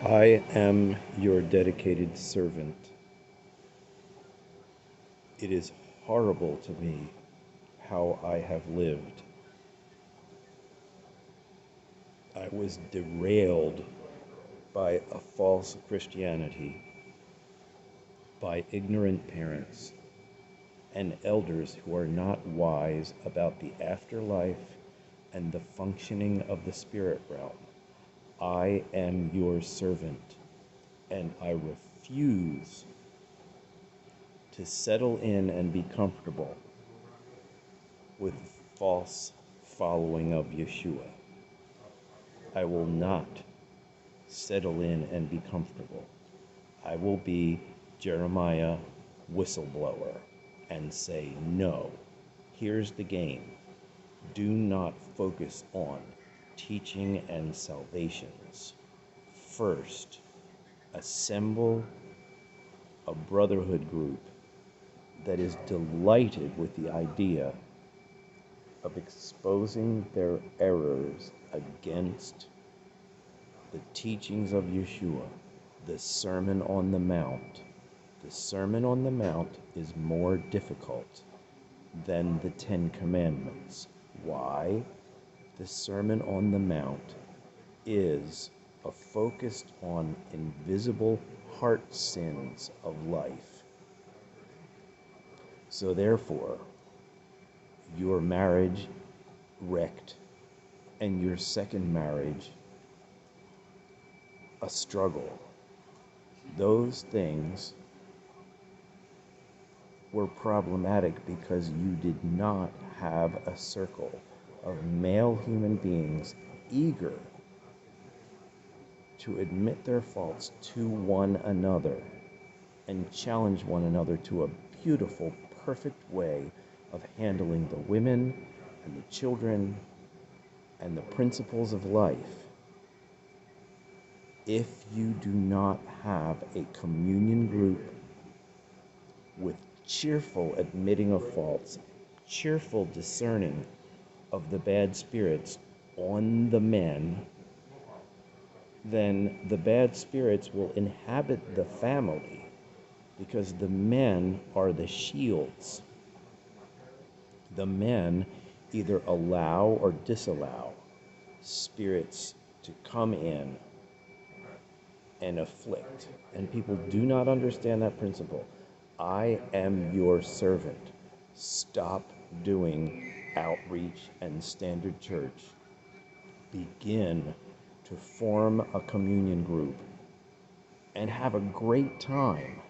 I am your dedicated servant. It is horrible to me how I have lived. I was derailed by a false Christianity, by ignorant parents and elders who are not wise about the afterlife and the functioning of the spirit realm. I am your servant, and I refuse to settle in and be comfortable with false following of Yeshua. I will not settle in and be comfortable. I will be Jeremiah whistleblower and say, no, here's the game. Do not focus on teaching and salvations. First, assemble a brotherhood group that is delighted with the idea of exposing their errors against the teachings of Yeshua, the Sermon on the Mount. The Sermon on the Mount is more difficult than the Ten Commandments. Why? The Sermon on the Mount is focused on invisible heart sins of life. So therefore, your marriage wrecked and your second marriage a struggle. Those things were problematic because you did not have a circle of male human beings eager to admit their faults to one another and challenge one another to a beautiful, perfect way of handling the women and the children and the principles of life. If you do not have a communion group with cheerful admitting of faults, cheerful discerning of the bad spirits on the men, then the bad spirits will inhabit the family because the men are the shields. The men either allow or disallow spirits to come in and afflict. And people do not understand that principle. I am your servant. Stop doing outreach and standard church. Begin to form a communion group and have a great time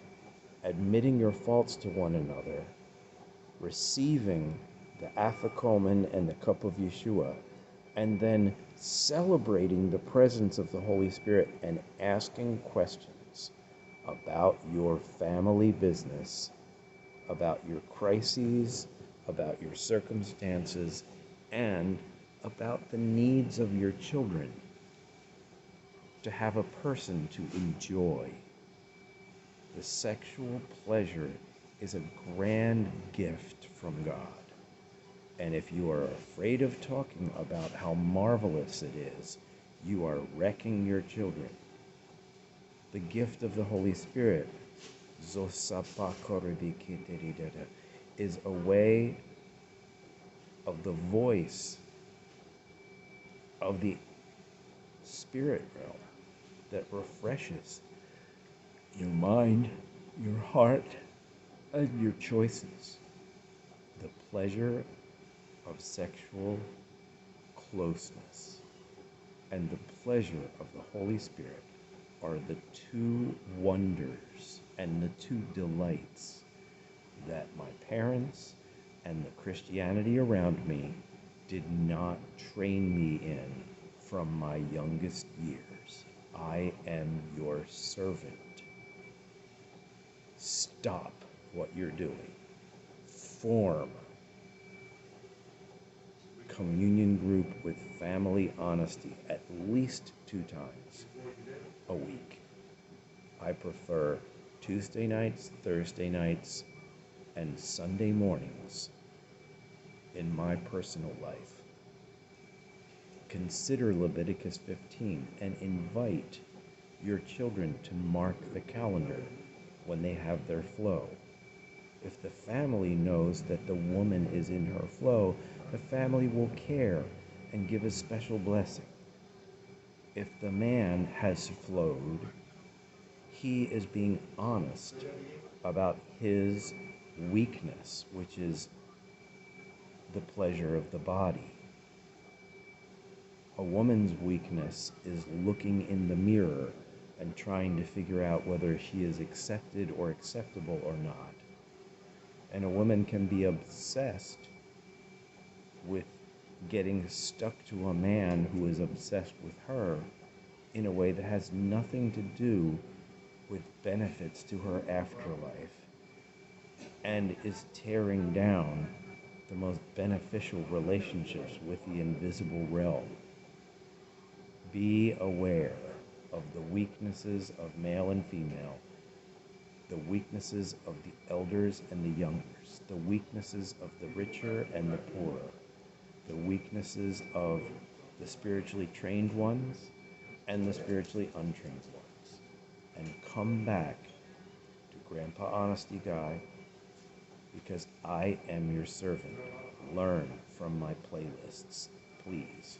admitting your faults to one another, receiving the Afikomen and the cup of Yeshua, and then celebrating the presence of the Holy Spirit and asking questions about your family business, about your crises, about your circumstances, and about the needs of your children. To have a person to enjoy. The sexual pleasure is a grand gift from God. And if you are afraid of talking about how marvelous it is, you are wrecking your children. The gift of the Holy Spirit, is a way of the voice of the spirit realm that refreshes your mind, your heart, and your choices. The pleasure of sexual closeness and the pleasure of the Holy Spirit are the two wonders and the two delights that my parents and the Christianity around me did not train me in from my youngest years. I am your servant. Stop what you're doing. Form communion group with family honesty at least 2 times a week. I prefer Tuesday nights, Thursday nights, and Sunday mornings in my personal life. Consider Leviticus 15 and invite your children to mark the calendar when they have their flow. If the family knows that the woman is in her flow, the family will care and give a special blessing. If the man has flowed, he is being honest about his weakness, which is the pleasure of the body. A woman's weakness is looking in the mirror and trying to figure out whether she is accepted or acceptable or not. And a woman can be obsessed with getting stuck to a man who is obsessed with her in a way that has nothing to do with benefits to her afterlife and is tearing down the most beneficial relationships with the invisible realm. Be aware of the weaknesses of male and female, the weaknesses of the elders and the youngers, the weaknesses of the richer and the poorer, the weaknesses of the spiritually trained ones and the spiritually untrained ones. And come back to Grandpa Honesty Guy, because I am your servant. Learn from my playlists, please.